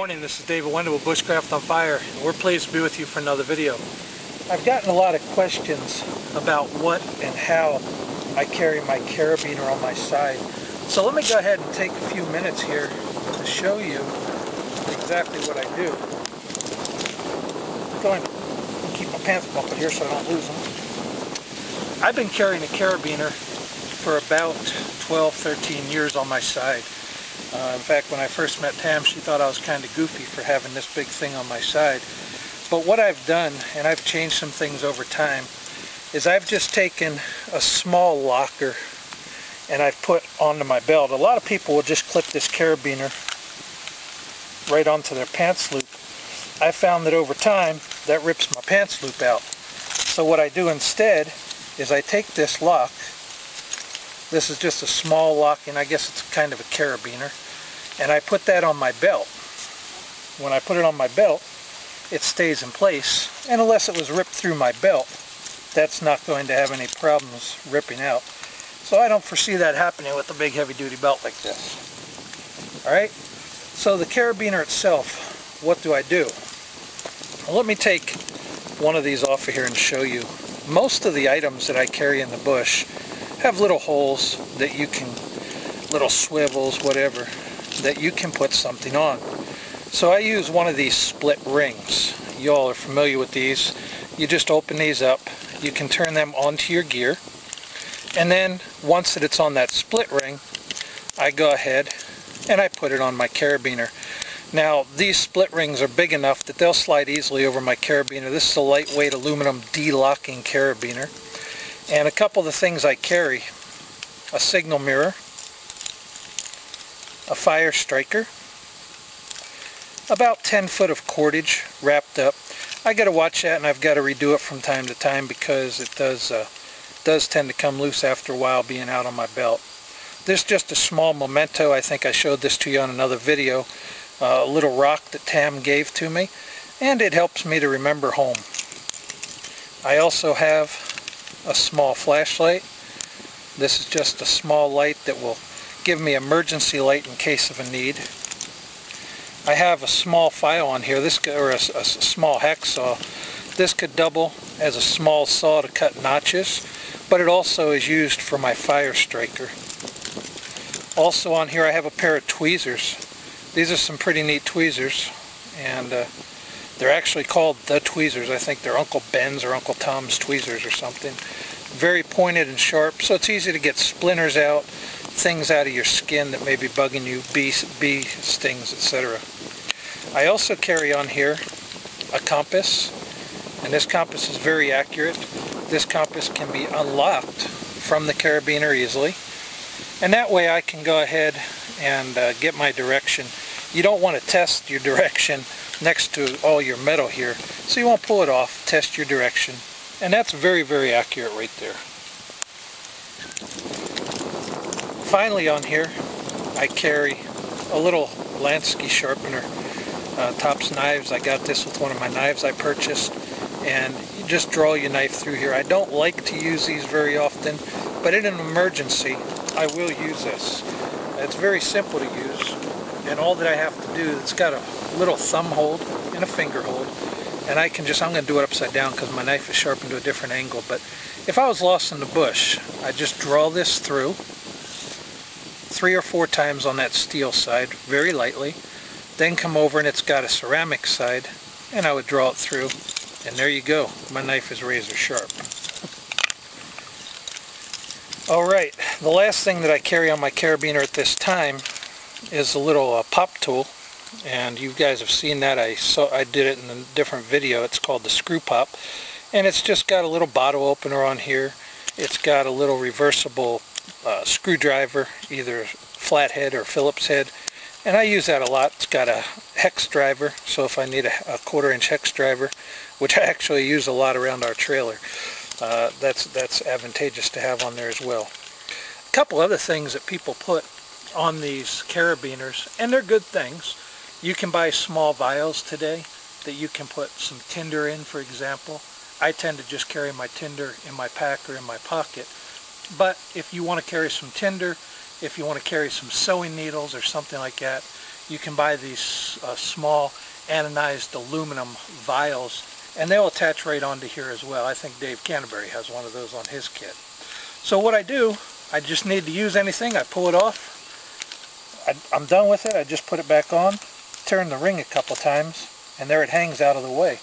morning, this is David Wendell with BushcraftOnFire, and we're pleased to be with you for another video. I've gotten a lot of questions about what and how I carry my carabiner on my side. So let me go ahead and take a few minutes here to show you exactly what I do. I'm going to keep my pants buckled here so I don't lose them. I've been carrying a carabiner for about 12-13 years on my side. In fact, when I first met Tam, she thought I was kind of goofy for having this big thing on my side. But what I've done, and I've changed some things over time, is I've just taken a small locker and I've put onto my belt. A lot of people will just clip this carabiner right onto their pants loop. I found that over time, that rips my pants loop out. So what I do instead is I take this lock. This is just a small lock, and I guess it's kind of a carabiner. And I put that on my belt. When I put it on my belt, it stays in place. And unless it was ripped through my belt, that's not going to have any problems ripping out. So I don't foresee that happening with a big heavy-duty belt like this. Alright, so the carabiner itself, what do I do? Well, let me take one of these off of here and show you. Most of the items that I carry in the bush have little holes that you can, little swivels, whatever, that you can put something on. So I use one of these split rings. You all are familiar with these. You just open these up. You can turn them onto your gear. And then once that it's on that split ring, I go ahead and I put it on my carabiner. Now these split rings are big enough that they'll slide easily over my carabiner. This is a lightweight aluminum de-locking carabiner. And a couple of the things I carry: a signal mirror, a fire striker, about 10 foot of cordage wrapped up. I got to watch that, and I've got to redo it from time to time because it does tend to come loose after a while being out on my belt. This is just a small memento. I think I showed this to you on another video. A little rock that Tam gave to me, and it helps me to remember home. I also have a small flashlight. This is just a small light that will give me emergency light in case of a need. I have a small file on here, or a small hacksaw. This could double as a small saw to cut notches, but it also is used for my fire striker. Also on here I have a pair of tweezers. These are some pretty neat tweezers, and they're actually called the Tweezers. I think they're Uncle Ben's or Uncle Tom's tweezers or something. Very pointed and sharp, so it's easy to get splinters out, things out of your skin that may be bugging you, bee stings, etc. I also carry on here a compass, and this compass is very accurate. This compass can be unlocked from the carabiner easily, and that way I can go ahead and get my direction. You don't want to test your direction next to all your metal here, so you won't pull it off. Test your direction, and that's very, very accurate right there. Finally on here I carry a little Lansky sharpener, Tops knives. I got this with one of my knives I purchased, and you just draw your knife through here. I don't like to use these very often, but in an emergency I will use this. It's very simple to use, and all that I have to do, it's got a little thumb hold and a finger hold, and I'm going to do it upside down because my knife is sharpened to a different angle. But if I was lost in the bush, I just draw this through 3 or 4 times on that steel side, very lightly, then come over and it's got a ceramic side, and I would draw it through, and there you go. My knife is razor sharp. Alright, the last thing that I carry on my carabiner at this time is a little pop tool, and you guys have seen that. I did it in a different video. It's called the screw pop, and it's just got a little bottle opener on here. It's got a little reversible screwdriver, either flathead or Phillips head, and I use that a lot. It's got a hex driver, so if I need a 1/4-inch hex driver, which I actually use a lot around our trailer, that's advantageous to have on there as well. A couple other things that people put on these carabiners, and they're good things. You can buy small vials today that you can put some tinder in, for example. I tend to just carry my tinder in my pack or in my pocket, but if you want to carry some tinder, if you want to carry some sewing needles or something like that, you can buy these small anodized aluminum vials, and they'll attach right onto here as well. I think Dave Canterbury has one of those on his kit. So what I do, I just need to use anything, I pull it off, I'm done with it, I just put it back on, turn the ring a couple times, and there it hangs out of the way.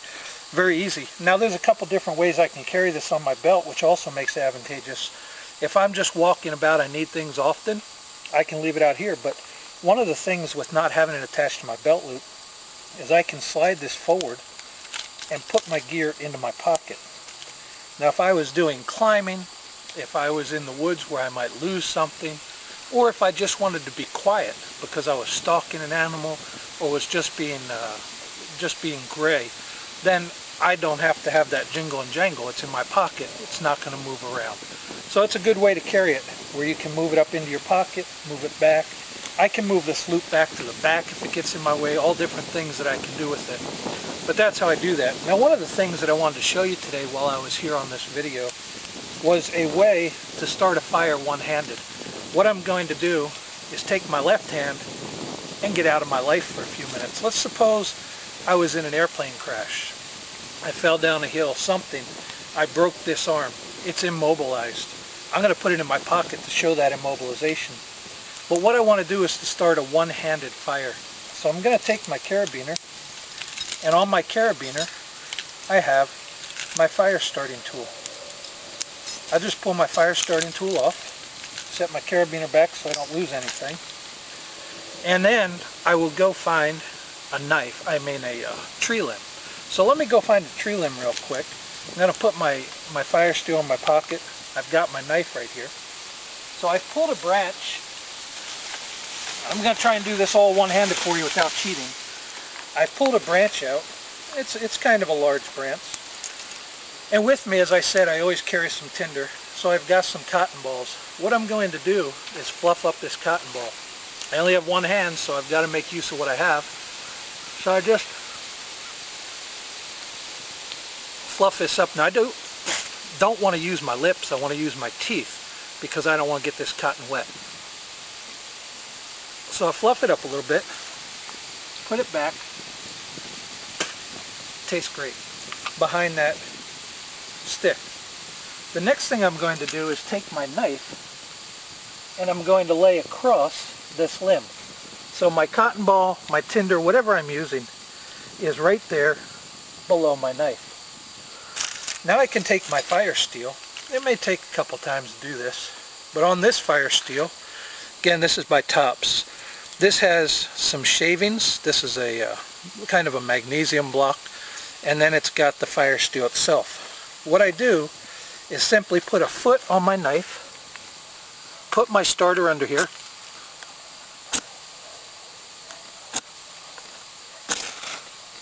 Very easy. Now there's a couple different ways I can carry this on my belt, which also makes it advantageous. If I'm just walking about, I need things often, I can leave it out here. But one of the things with not having it attached to my belt loop is I can slide this forward and put my gear into my pocket. Now if I was doing climbing, if I was in the woods where I might lose something, or if I just wanted to be quiet because I was stalking an animal or was just being gray, then I don't have to have that jingle and jangle. It's in my pocket. It's not going to move around. So it's a good way to carry it, where you can move it up into your pocket, move it back. I can move this loop back to the back if it gets in my way, all different things that I can do with it. But that's how I do that. Now one of the things that I wanted to show you today while I was here on this video was a way to start a fire one-handed. What I'm going to do is take my left hand and get out of my life for a few minutes. Let's suppose I was in an airplane crash. I fell down a hill, something. I broke this arm. It's immobilized. I'm going to put it in my pocket to show that immobilization. But what I want to do is to start a one-handed fire. So I'm going to take my carabiner, and on my carabiner I have my fire starting tool. I just pull my fire starting tool off, set my carabiner back so I don't lose anything, and then I will go find a knife, a tree limb. So let me go find a tree limb real quick. I'm going to put my fire steel in my pocket. I've got my knife right here. So I've pulled a branch. I'm going to try and do this all one-handed for you without cheating. I've pulled a branch out. It's kind of a large branch. And with me, as I said, I always carry some tinder. So I've got some cotton balls. What I'm going to do is fluff up this cotton ball. I only have one hand, so I've got to make use of what I have. So I just fluff this up. Now I don't want to use my lips, I want to use my teeth because I don't want to get this cotton wet. So I fluff it up a little bit, put it back. Tastes great behind that stick. The next thing I'm going to do is take my knife and I'm going to lay across this limb. So my cotton ball, my tinder, whatever I'm using is right there below my knife. Now I can take my fire steel. It may take a couple times to do this, but on this fire steel, again, this is by Tops. This has some shavings. This is a kind of a magnesium block, and then it's got the fire steel itself. What I do is simply put a foot on my knife, put my starter under here,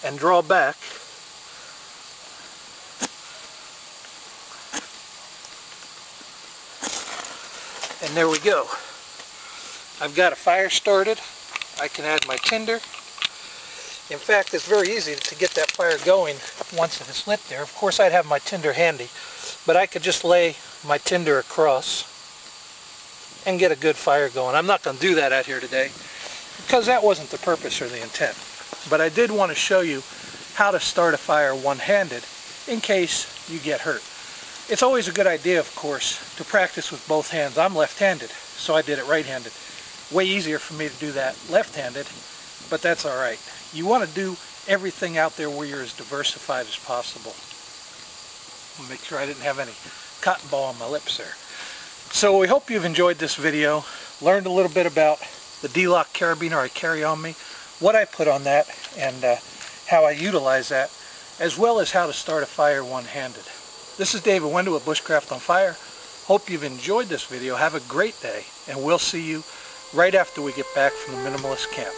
and draw back. And there we go. I've got a fire started. I can add my tinder. In fact, it's very easy to get that fire going once it's lit there. Of course, I'd have my tinder handy, but I could just lay my tinder across and get a good fire going. I'm not going to do that out here today because that wasn't the purpose or the intent. But I did want to show you how to start a fire one-handed in case you get hurt. It's always a good idea, of course, to practice with both hands. I'm left-handed, so I did it right-handed. Way easier for me to do that left-handed, but that's all right. You want to do everything out there where you're as diversified as possible. I'll make sure I didn't have any cotton ball on my lips there. So we hope you've enjoyed this video, learned a little bit about the D-Lock carabiner I carry on me, what I put on that, and how I utilize that, as well as how to start a fire one-handed. This is David Wendell with Bushcraft on Fire. Hope you've enjoyed this video. Have a great day, and we'll see you right after we get back from the minimalist camp.